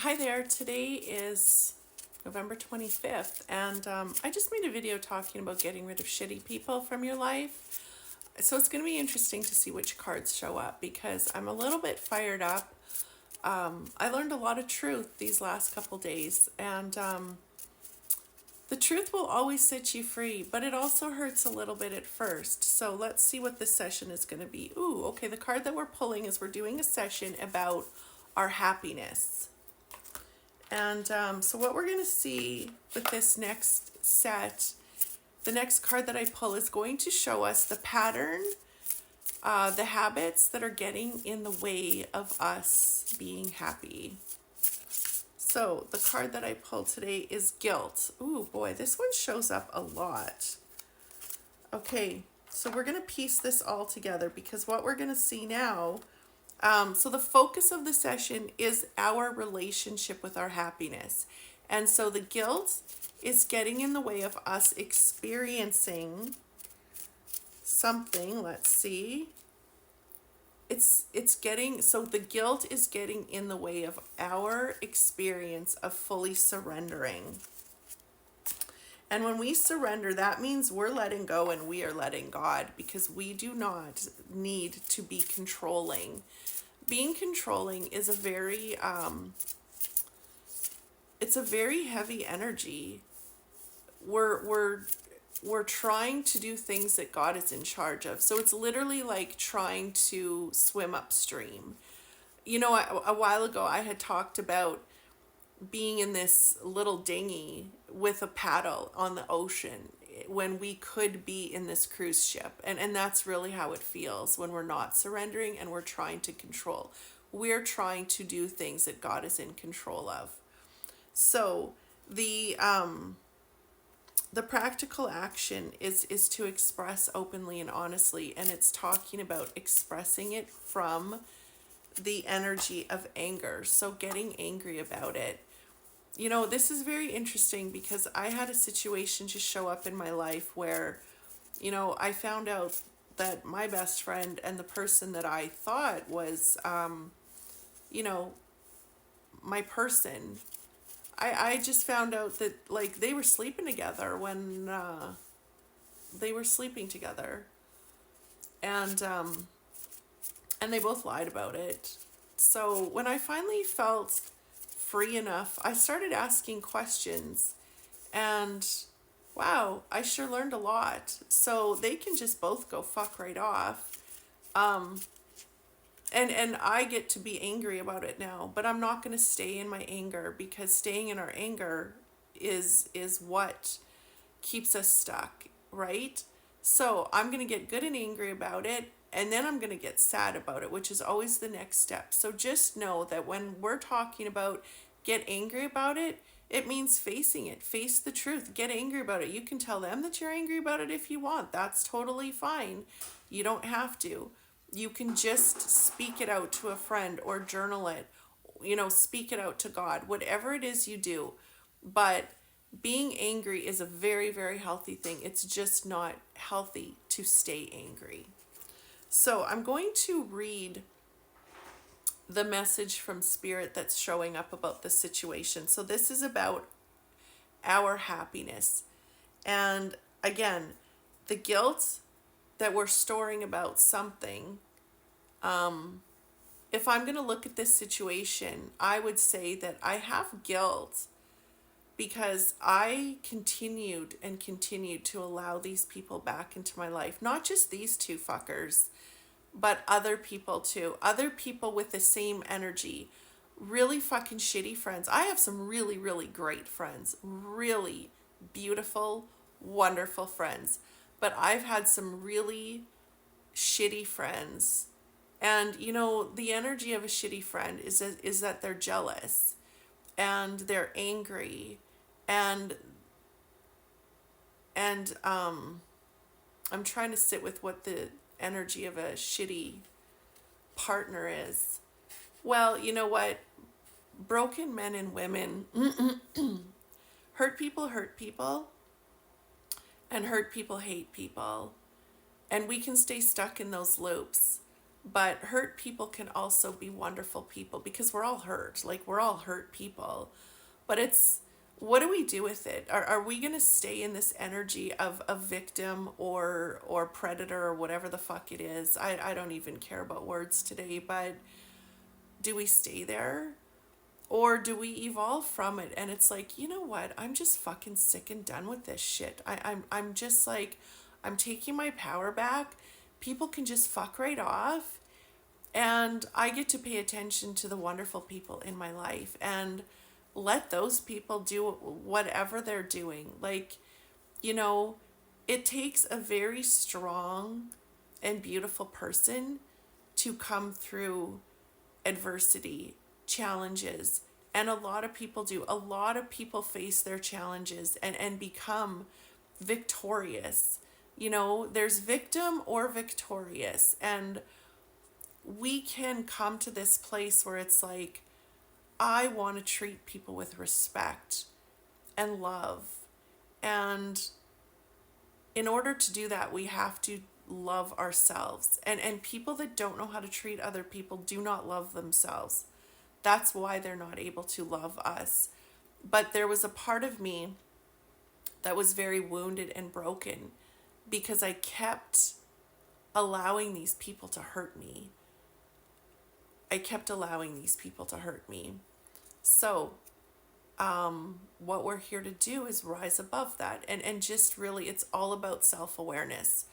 Hi there, today is November 25th, and I just made a video talking about getting rid of shitty people from your life. So it's going to be interesting to see which cards show up because I'm a little bit fired up. I learned a lot of truth these last couple days, and the truth will always set you free, but it also hurts a little bit at first. So let's see what this session is going to be. Ooh, okay, the card that we're pulling is we're doing a session about our happiness. And so what we're going to see with this next set, the next card that I pull is going to show us the pattern, the habits that are getting in the way of us being happy. So the card that I pulled today is guilt. Ooh, boy, this one shows up a lot. Okay, so we're going to piece this all together because what we're going to see now, so the focus of the session is our relationship with our happiness. And so the guilt is getting in the way of us experiencing something. Let's see. It's getting, so the guilt is getting in the way of our experience of fully surrendering. And when we surrender, that means we're letting go and we are letting God, because we do not need to be controlling. Being controlling is a very it's a very heavy energy. We're trying to do things that God is in charge of. So it's literally like trying to swim upstream. You know, a while ago I had talked about being in this little dinghy with a paddle on the ocean when we could be in this cruise ship. And that's really how it feels when we're not surrendering and we're trying to control. We're trying to do things that God is in control of. So the practical action is to express openly and honestly, and it's talking about expressing it from the energy of anger. So getting angry about it. You know, this is very interesting because I had a situation just show up in my life where, you know, I found out that my best friend and the person that I thought was, you know, my person, I just found out that, like, they were sleeping together when they were sleeping together. And, and they both lied about it. So when I finally felt free enough, I started asking questions, and wow, I sure learned a lot. So they can just both go fuck right off. Um, and I get to be angry about it now, but I'm not going to stay in my anger, because staying in our anger is what keeps us stuck, right? So I'm going to get good and angry about it, and then I'm going to get sad about it, which is always the next step. So just know that when we're talking about get angry about it, it means facing it. Face the truth. Get angry about it. You can tell them that you're angry about it if you want. That's totally fine. You don't have to. You can just speak it out to a friend or journal it. You know, speak it out to God. Whatever it is you do. But being angry is a very, very healthy thing. It's just not healthy to stay angry. So I'm going to read the message from Spirit that's showing up about the situation. So this is about our happiness. And again, the guilt that we're storing about something, if I'm going to look at this situation, I would say that I have guilt because I continued and continued to allow these people back into my life. Not just these two fuckers, but other people too. Other people with the same energy. Really fucking shitty friends. I have some really, really great friends. Really beautiful, wonderful friends. But I've had some really shitty friends. And you know, the energy of a shitty friend is that they're jealous and they're angry, and and I'm trying to sit with what the energy of a shitty partner is. Well, you know what? Broken men and women hurt people, and hurt people hate people. And we can stay stuck in those loops. But hurt people can also be wonderful people because we're all hurt. Like, we're all hurt people. But it's, what do we do with it? Are we going to stay in this energy of a victim or predator or whatever the fuck it is? I don't even care about words today, but do we stay there? Or do we evolve from it? And it's like, you know what? I'm just fucking sick and done with this shit. I'm just like, I'm taking my power back. People can just fuck right off. And I get to pay attention to the wonderful people in my life and let those people do whatever they're doing. Like, you know, it takes a very strong and beautiful person to come through adversity, challenges. And a lot of people do. A lot of people face their challenges and become victorious. You know, there's victim or victorious. And we can come to this place where it's like, I want to treat people with respect and love. And in order to do that, we have to love ourselves. And people that don't know how to treat other people do not love themselves. That's why they're not able to love us. But there was a part of me that was very wounded and broken because I kept allowing these people to hurt me. I kept allowing these people to hurt me. So, what we're here to do is rise above that. And just really, it's all about self-awareness.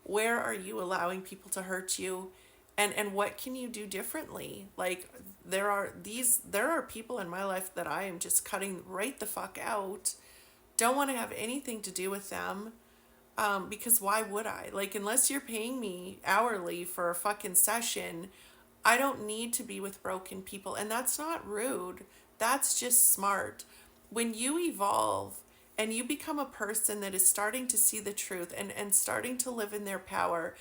Where are you allowing people to hurt you? And what can you do differently? Like, there are people in my life that I am just cutting right the fuck out. Don't want to have anything to do with them. Because why would I? Like, unless you're paying me hourly for a fucking session, I don't need to be with broken people. And that's not rude. That's just smart. When you evolve and you become a person that is starting to see the truth and starting to live in their power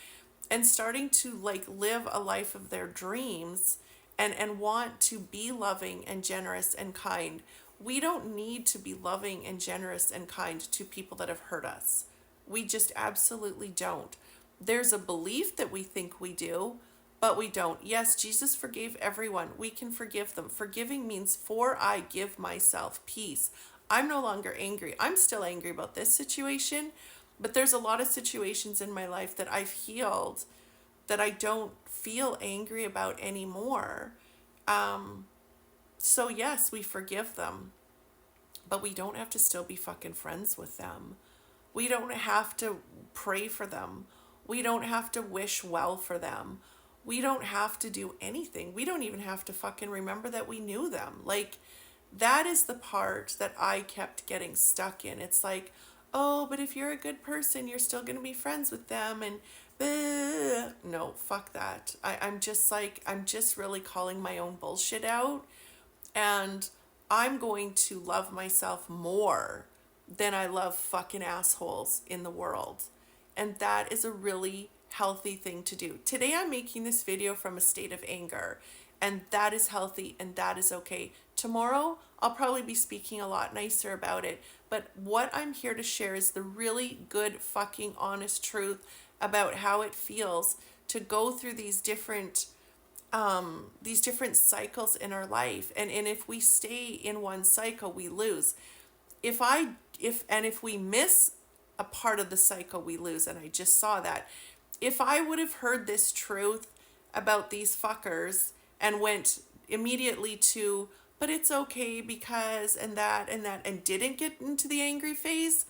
and starting to like live a life of their dreams and want to be loving and generous and kind, we don't need to be loving and generous and kind to people that have hurt us. We just absolutely don't. There's a belief that we think we do, but we don't. Yes, Jesus forgave everyone. We can forgive them. Forgiving means, for I give myself peace. I'm no longer angry. I'm still angry about this situation, but there's a lot of situations in my life that I've healed that I don't feel angry about anymore. So yes, we forgive them, but we don't have to still be fucking friends with them. We don't have to pray for them. We don't have to wish well for them. We don't have to do anything. We don't even have to fucking remember that we knew them. Like, that is the part that I kept getting stuck in. It's like, oh, but if you're a good person, you're still going to be friends with them. And no, fuck that. I'm just like, I'm just really calling my own bullshit out. And I'm going to love myself more than I love fucking assholes in the world. And that is a really healthy thing to do. Today I'm making this video from a state of anger, and that is healthy and that is okay. Tomorrow I'll probably be speaking a lot nicer about it, but what I'm here to share is the really good fucking honest truth about how it feels to go through these different cycles in our life. And if we stay in one cycle, we lose. If we miss a part of the cycle, we lose. And I just saw that. If I would have heard this truth about these fuckers and went immediately to, but it's okay because, and didn't get into the angry phase,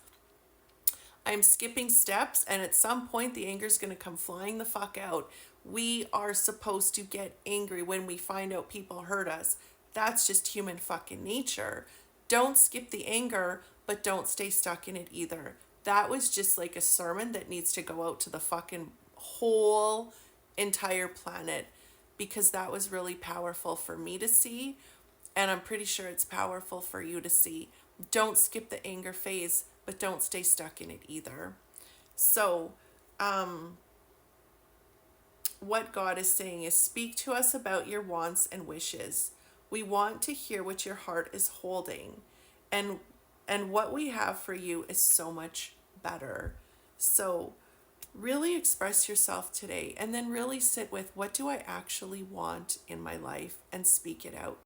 I'm skipping steps, and at some point the anger is going to come flying the fuck out. We are supposed to get angry when we find out people hurt us. That's just human fucking nature. Don't skip the anger, but don't stay stuck in it either. That was just like a sermon that needs to go out to the fucking whole entire planet, because that was really powerful for me to see, and I'm pretty sure it's powerful for you to see. Don't skip the anger phase, but don't stay stuck in it either. So, what God is saying is, speak to us about your wants and wishes. We want to hear what your heart is holding, and what we have for you is so much better. So Really express yourself today, and then really sit with, what do I actually want in my life, and speak it out.